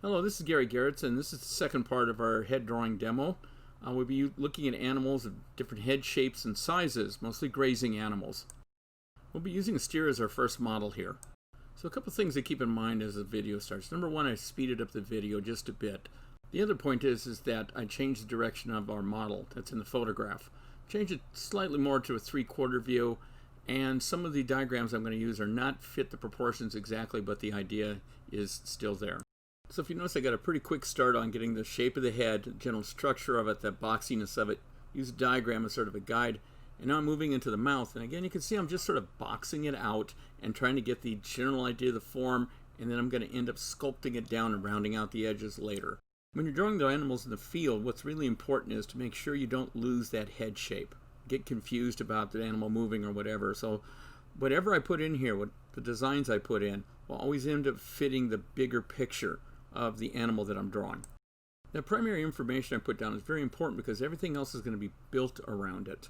Hello, this is Gary Geraths, and this is the second part of our head drawing demo. We'll be looking at animals of different head shapes and sizes, mostly grazing animals. We'll be using a steer as our first model here. So a couple things to keep in mind as the video starts. Number one, I speeded up the video just a bit. The other point is that I changed the direction of our model that's in the photograph. Changed it slightly more to a 3/4 view, and some of the diagrams I'm going to use are not fit the proportions exactly, but the idea is still there. So if you notice, I got a pretty quick start on getting the shape of the head, the general structure of it, the boxiness of it. Use a diagram as sort of a guide. And now I'm moving into the mouth. And again, you can see I'm just sort of boxing it out and trying to get the general idea of the form. And then I'm going to end up sculpting it down and rounding out the edges later. When you're drawing the animals in the field, what's really important is to make sure you don't lose that head shape. Get confused about the animal moving or whatever. So whatever I put in here, what the designs I put in, will always end up fitting the bigger picture of the animal that I'm drawing. The primary information I put down is very important because everything else is going to be built around it.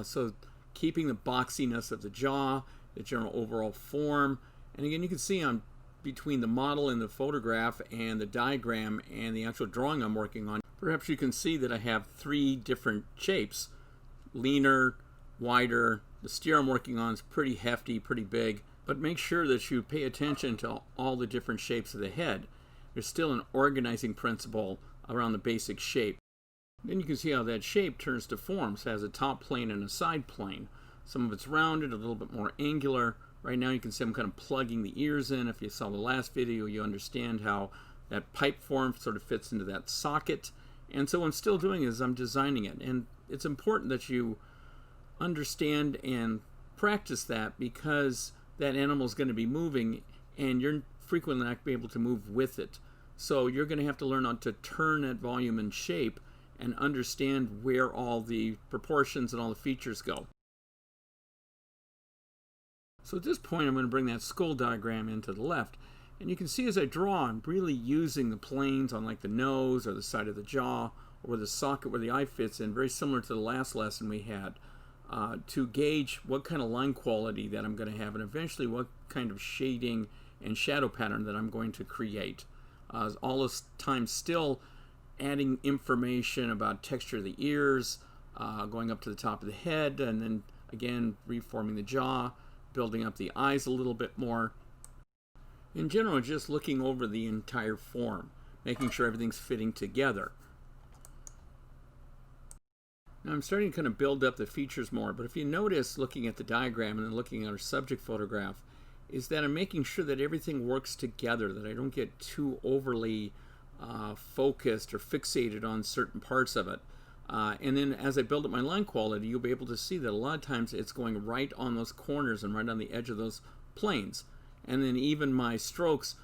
So keeping the boxiness of the jaw, the general overall form, and again you can see I'm between the model in the photograph and the diagram and the actual drawing I'm working on. Perhaps you can see that I have three different shapes: leaner, wider. The steer I'm working on is pretty hefty, pretty big, but make sure that you pay attention to all the different shapes of the head. There's still an organizing principle around the basic shape. Then you can see how that shape turns to forms. It has a top plane and a side plane. Some of it's rounded, a little bit more angular. Right now you can see I'm kind of plugging the ears in. If you saw the last video, you understand how that pipe form sort of fits into that socket. And so what I'm still doing is I'm designing it. And it's important that you understand and practice that because that animal is going to be moving and you're frequently not going to be able to move with it. So you're going to have to learn how to turn that volume and shape and understand where all the proportions and all the features go. So at this point I'm going to bring that skull diagram into the left, and you can see as I draw I'm really using the planes on like the nose or the side of the jaw or the socket where the eye fits in, very similar to the last lesson we had, to gauge what kind of line quality that I'm going to have and eventually what kind of shading and shadow pattern that I'm going to create. All this time still adding information about texture of the ears, going up to the top of the head, and then again reforming the jaw, building up the eyes a little bit more. In general, just looking over the entire form, making sure everything's fitting together. Now I'm starting to kind of build up the features more, but if you notice looking at the diagram and then looking at our subject photograph, is that I'm making sure that everything works together, that I don't get too overly focused or fixated on certain parts of it. And then as I build up my line quality, you'll be able to see that a lot of times it's going right on those corners and right on the edge of those planes. And then even my strokes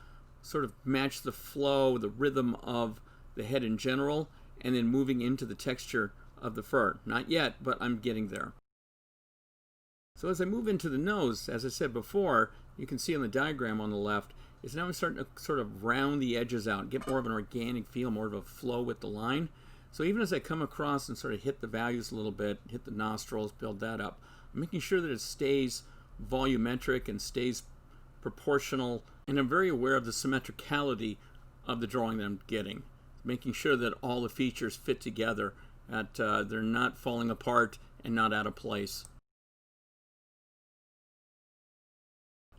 sort of match the flow, the rhythm of the head in general, and then moving into the texture of the fur. Not yet, but I'm getting there. So as I move into the nose, as I said before, you can see on the diagram on the left, is now I'm starting to sort of round the edges out, get more of an organic feel, more of a flow with the line. So even as I come across and sort of hit the values a little bit, hit the nostrils, build that up, I'm making sure that it stays volumetric and stays proportional, and I'm very aware of the symmetricality of the drawing that I'm getting, making sure that all the features fit together, that they're not falling apart and not out of place.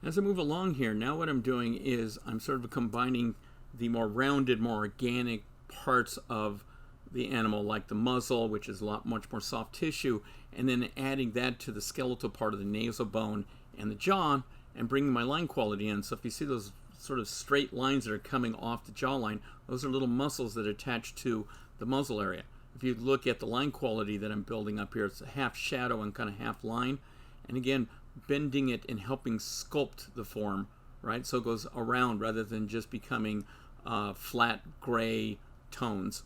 As I move along here, now what I'm doing is I'm sort of combining the more rounded, more organic parts of the animal, like the muzzle, which is much more soft tissue, and then adding that to the skeletal part of the nasal bone and the jaw, and bringing my line quality in. So if you see those sort of straight lines that are coming off the jawline, those are little muscles that attach to the muzzle area. If you look at the line quality that I'm building up here, it's a half shadow and kind of half line. And again, bending it and helping sculpt the form, right? So it goes around rather than just becoming flat gray tones.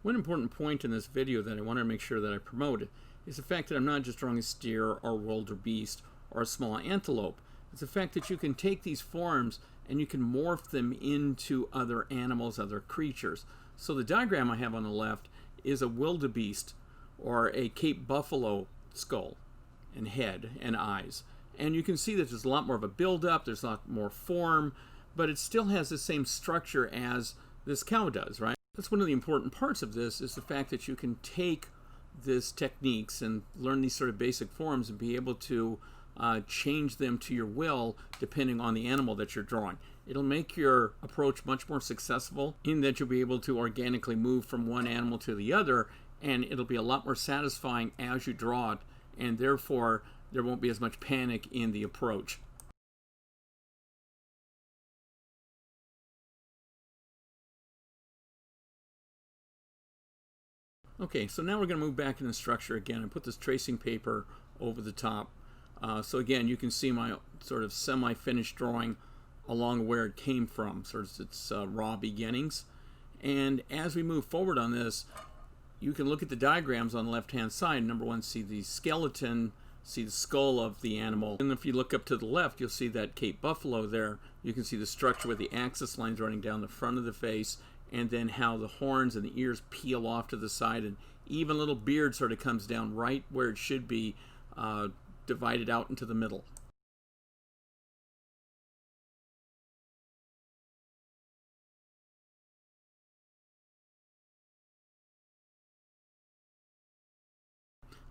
One important point in this video that I want to make sure that I promote is the fact that I'm not just drawing a steer or wildebeest or a small antelope. It's the fact that you can take these forms and you can morph them into other animals, other creatures. So the diagram I have on the left is a wildebeest or a Cape buffalo skull and head and eyes. And you can see that there's a lot more of a build-up, there's a lot more form, but it still has the same structure as this cow does, right? That's one of the important parts of this, is the fact that you can take these techniques and learn these sort of basic forms and be able to change them to your will depending on the animal that you're drawing. It'll make your approach much more successful in that you'll be able to organically move from one animal to the other, and it'll be a lot more satisfying as you draw it, and therefore there won't be as much panic in the approach. Okay, so now we're going to move back into the structure again and put this tracing paper over the top. So again, you can see my sort of semi-finished drawing along where it came from, sort of its raw beginnings. And as we move forward on this, you can look at the diagrams on the left-hand side. Number one, see the skeleton, see the skull of the animal. And if you look up to the left, you'll see that Cape buffalo there. You can see the structure with the axis lines running down the front of the face, and then how the horns and the ears peel off to the side, and even a little beard sort of comes down right where it should be, divided out into the middle.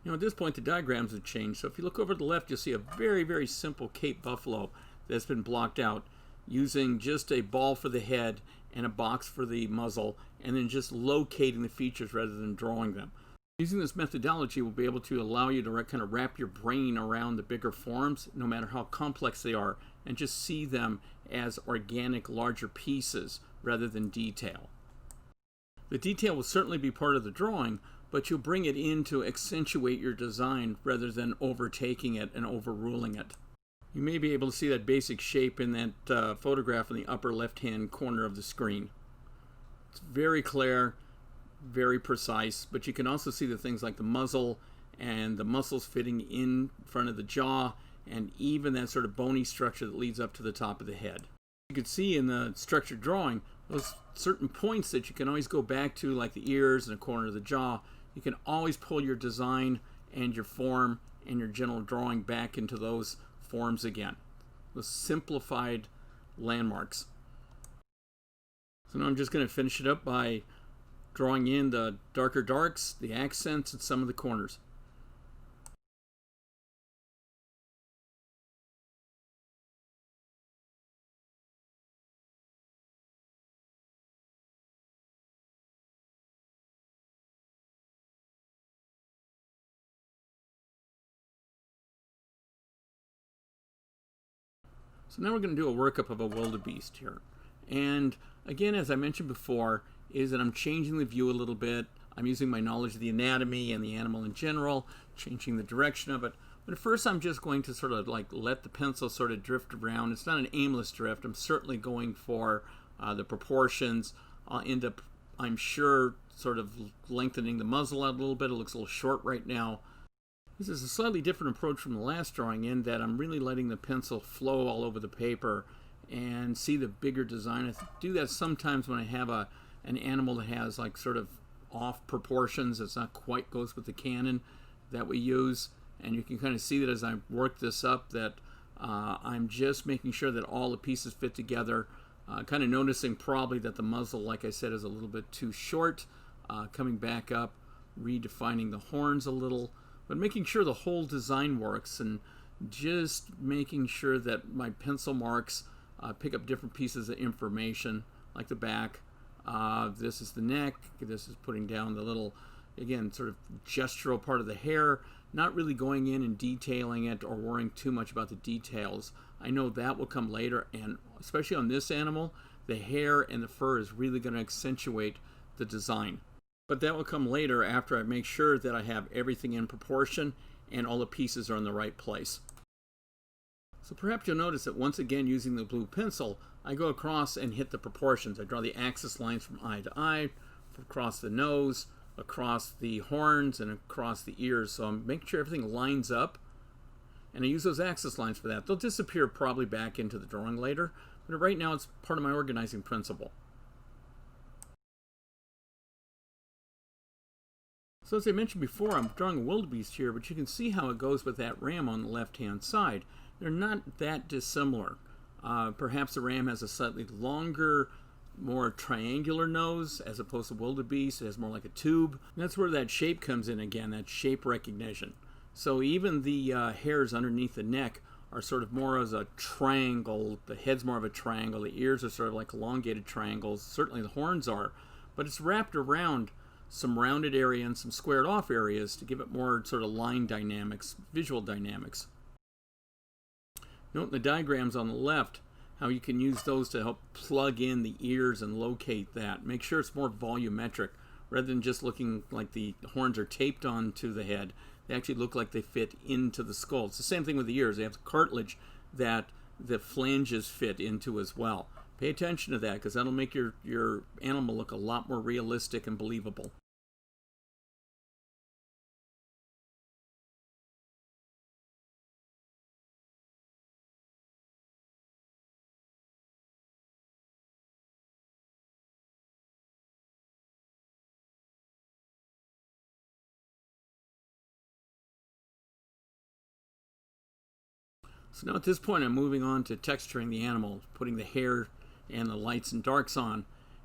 Now at this point the diagrams have changed, so if you look over to the left you'll see a very, very simple Cape buffalo that's been blocked out using just a ball for the head and a box for the muzzle, and then just locating the features rather than drawing them. Using this methodology will be able to allow you to kind of wrap your brain around the bigger forms, no matter how complex they are, and just see them as organic, larger pieces rather than detail. The detail will certainly be part of the drawing, but you'll bring it in to accentuate your design rather than overtaking it and overruling it. You may be able to see that basic shape in that photograph in the upper left-hand corner of the screen. It's very clear, very precise, but you can also see the things like the muzzle and the muscles fitting in front of the jaw, and even that sort of bony structure that leads up to the top of the head. You can see in the structured drawing those certain points that you can always go back to, like the ears and the corner of the jaw. You can always pull your design and your form and your general drawing back into those forms again. The simplified landmarks. So now I'm just going to finish it up by drawing in the darker darks, the accents, and some of the corners. So now we're going to do a workup of a wildebeest here. And again, as I mentioned before, is that I'm changing the view a little bit. I'm using my knowledge of the anatomy and the animal in general, changing the direction of it. But at first I'm just going to sort of like let the pencil sort of drift around. It's not an aimless drift. I'm certainly going for the proportions. I'll end up, I'm sure, sort of lengthening the muzzle out a little bit. It looks a little short right now. This is a slightly different approach from the last drawing, in that I'm really letting the pencil flow all over the paper and see the bigger design. I do that sometimes when I have an animal that has like sort of off proportions. It's not quite goes with the canon that we use, and you can kind of see that as I work this up that I'm just making sure that all the pieces fit together, kind of noticing probably that the muzzle, like I said, is a little bit too short, coming back up, redefining the horns a little, but making sure the whole design works, and just making sure that my pencil marks pick up different pieces of information, like the back. This is the neck. This is putting down the little, again, sort of gestural part of the hair, not really going in and detailing it or worrying too much about the details. I know that will come later, and especially on this animal, the hair and the fur is really going to accentuate the design. But that will come later after I make sure that I have everything in proportion and all the pieces are in the right place. So perhaps you'll notice that once again, using the blue pencil, I go across and hit the proportions. I draw the axis lines from eye to eye, across the nose, across the horns, and across the ears. So I'm making sure everything lines up, and I use those axis lines for that. They'll disappear probably back into the drawing later, but right now it's part of my organizing principle. So as I mentioned before, I'm drawing a wildebeest here, but you can see how it goes with that ram on the left-hand side. They're not that dissimilar. Perhaps the ram has a slightly longer, more triangular nose as opposed to wildebeest. It has more like a tube. And that's where that shape comes in again, that shape recognition. So even the hairs underneath the neck are sort of more as a triangle. The head's more of a triangle. The ears are sort of like elongated triangles. Certainly the horns are. But it's wrapped around some rounded area and some squared off areas to give it more sort of line dynamics, visual dynamics. Note in the diagrams on the left how you can use those to help plug in the ears and locate that. Make sure it's more volumetric rather than just looking like the horns are taped onto the head. They actually look like they fit into the skull. It's the same thing with the ears. They have the cartilage that the flanges fit into as well. Pay attention to that because that'll make your animal look a lot more realistic and believable. So now at this point I'm moving on to texturing the animal, putting the hair and the lights and darks on.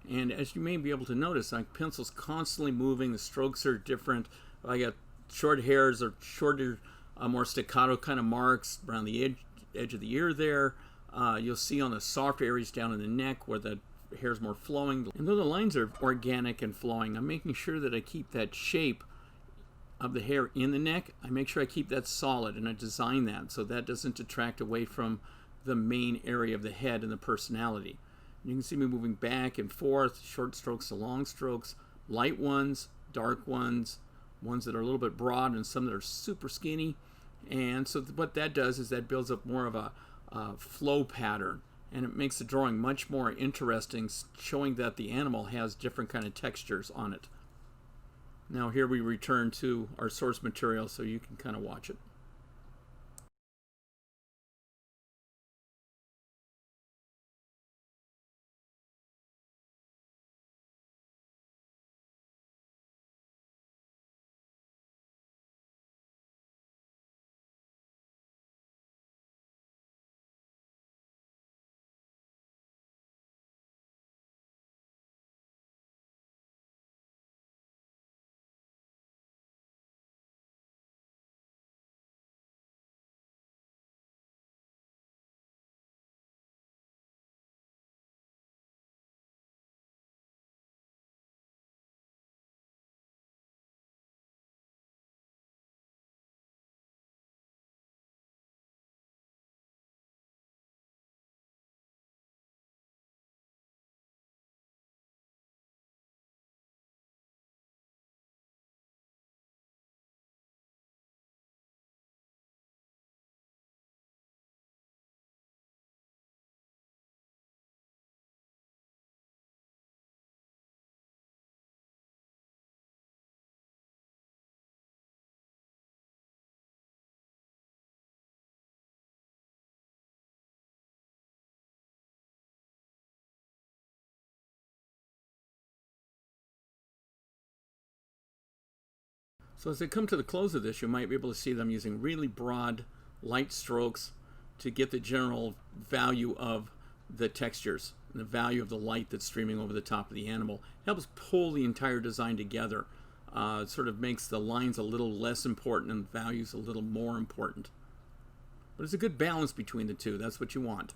And as you may be able to notice, my pencil's constantly moving, the strokes are different. I got short hairs or shorter, more staccato kind of marks around the edge of the ear there. You'll see on the softer areas down in the neck where the hair's more flowing. And though the lines are organic and flowing, I'm making sure that I keep that shape of the hair in the neck. I make sure I keep that solid and I design that so that doesn't detract away from the main area of the head and the personality. And you can see me moving back and forth, short strokes to long strokes, light ones, dark ones, ones that are a little bit broad and some that are super skinny. And so what that does is that builds up more of a flow pattern, and it makes the drawing much more interesting, showing that the animal has different kind of textures on it. Now here we return to our source material so you can kind of watch it. So as they come to the close of this, you might be able to see them using really broad, light strokes to get the general value of the textures and the value of the light that's streaming over the top of the animal. It helps pull the entire design together. It sort of makes the lines a little less important and the values a little more important. But it's a good balance between the two. That's what you want.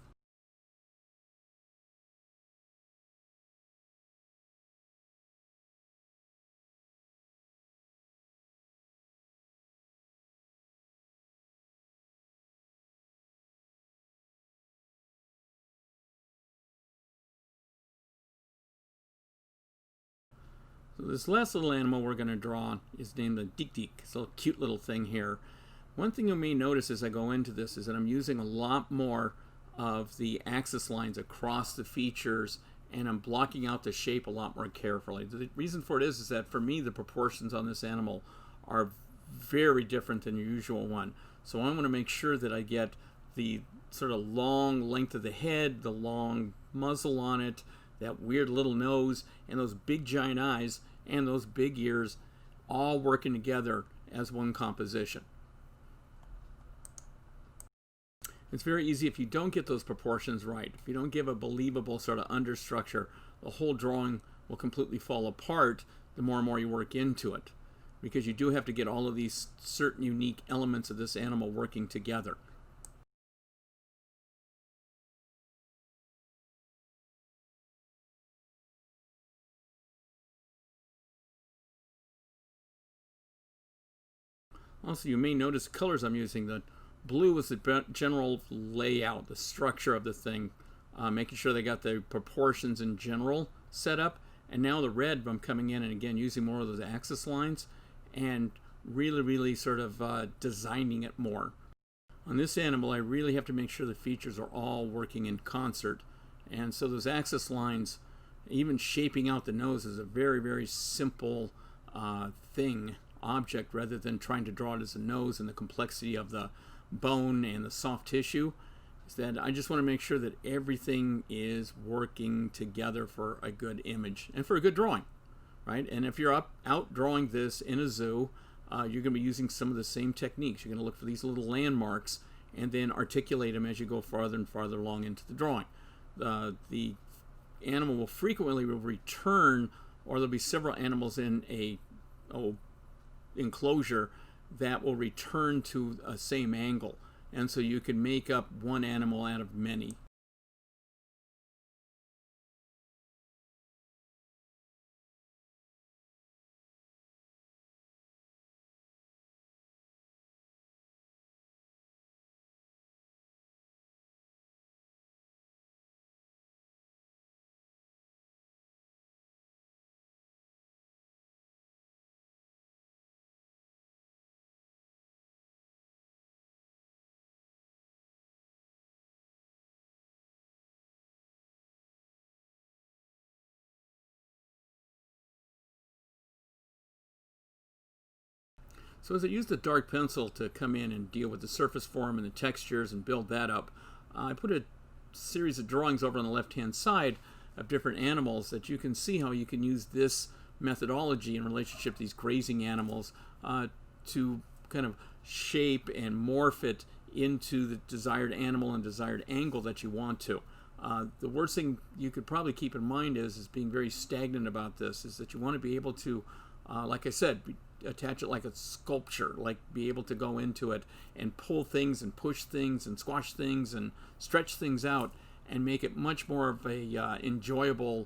So this last little animal we're going to draw is named a dik-dik. It's a cute little thing here. One thing you may notice as I go into this is that I'm using a lot more of the axis lines across the features, and I'm blocking out the shape a lot more carefully. The reason for it is that for me the proportions on this animal are very different than your usual one. So I want to make sure that I get the sort of long length of the head, the long muzzle on it, that weird little nose, and those big giant eyes, and those big ears, all working together as one composition. It's very easy if you don't get those proportions right. If you don't give a believable sort of understructure, the whole drawing will completely fall apart the more and more you work into it, because you do have to get all of these certain unique elements of this animal working together. Also, you may notice the colors I'm using. The blue is the general layout, the structure of the thing, making sure they got the proportions in general set up. And now the red, I'm coming in and again using more of those axis lines and really sort of designing it more. On this animal, I really have to make sure the features are all working in concert. And so those axis lines, even shaping out the nose, is a very simple object, rather than trying to draw it as a nose and the complexity of the bone and the soft tissue. Is that I just want to make sure that everything is working together for a good image and for a good drawing, right? And if you're out drawing this in a zoo, you're going to be using some of the same techniques. You're going to look for these little landmarks and then articulate them as you go farther and farther along into the drawing. The animal will frequently return, or there'll be several animals in a enclosure that will return to a same angle, and so you can make up one animal out of many. So as I use the dark pencil to come in and deal with the surface form and the textures and build that up, I put a series of drawings over on the left-hand side of different animals that you can see how you can use this methodology in relationship to these grazing animals to kind of shape and morph it into the desired animal and desired angle that you want to. The worst thing you could probably keep in mind is being very stagnant about this, is that you want to be able to, like I said, attach it like a sculpture, like be able to go into it and pull things and push things and squash things and stretch things out and make it much more of a enjoyable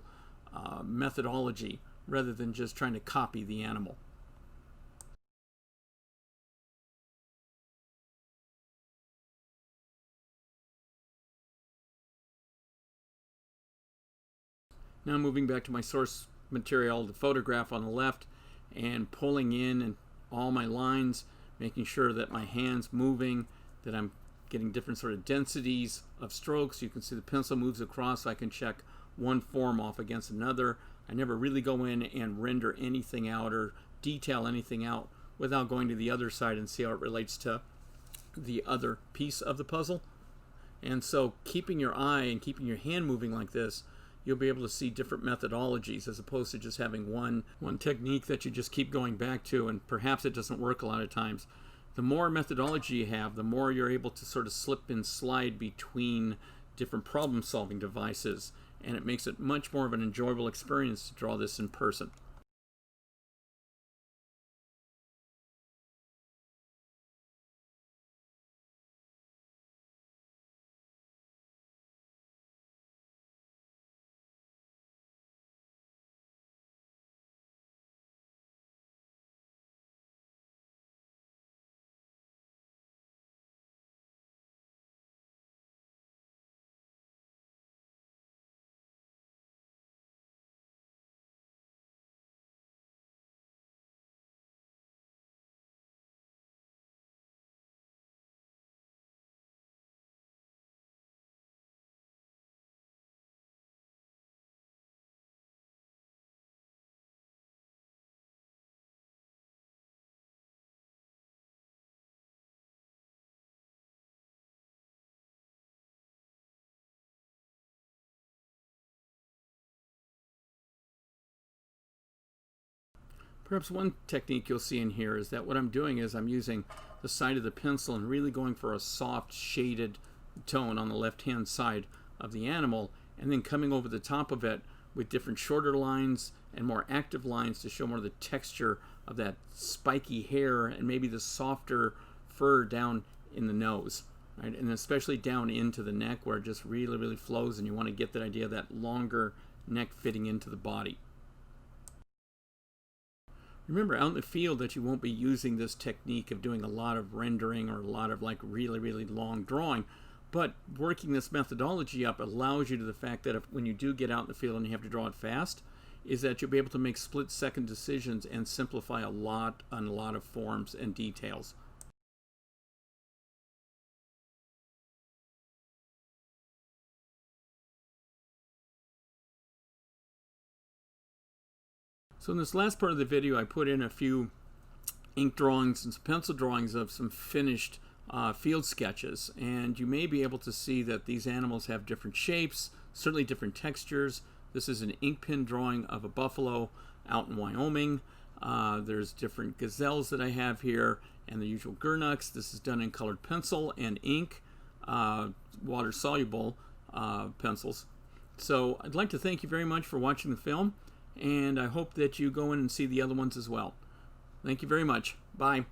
methodology rather than just trying to copy the animal. Now moving back to my source material, the photograph on the left, and pulling in all my lines, making sure that my hand's moving, that I'm getting different sort of densities of strokes. You can see the pencil moves across, so I can check one form off against another. I never really go in and render anything out or detail anything out without going to the other side and see how it relates to the other piece of the puzzle. And so keeping your eye and keeping your hand moving like this, you'll be able to see different methodologies as opposed to just having one technique that you just keep going back to, and perhaps it doesn't work a lot of times. The more methodology you have, the more you're able to sort of slip and slide between different problem-solving devices, and it makes it much more of an enjoyable experience to draw this in person. Perhaps one technique you'll see in here is that what I'm doing is I'm using the side of the pencil and really going for a soft shaded tone on the left-hand side of the animal, and then coming over the top of it with different shorter lines and more active lines to show more of the texture of that spiky hair and maybe the softer fur down in the nose, right? And especially down into the neck where it just really, really flows, and you want to get that idea of that longer neck fitting into the body. Remember out in the field that you won't be using this technique of doing a lot of rendering or a lot of like really, really long drawing, but working this methodology up allows you to the fact that when you do get out in the field and you have to draw it fast, is that you'll be able to make split-second decisions and simplify a lot on a lot of forms and details. So in this last part of the video, I put in a few ink drawings and some pencil drawings of some finished field sketches, and you may be able to see that these animals have different shapes, certainly different textures. This is an ink pen drawing of a buffalo out in Wyoming. There's different gazelles that I have here and the usual gerenuks. This is done in colored pencil and ink, water-soluble pencils. So I'd like to thank you very much for watching the film, and I hope that you go in and see the other ones as well. Thank you very much. Bye.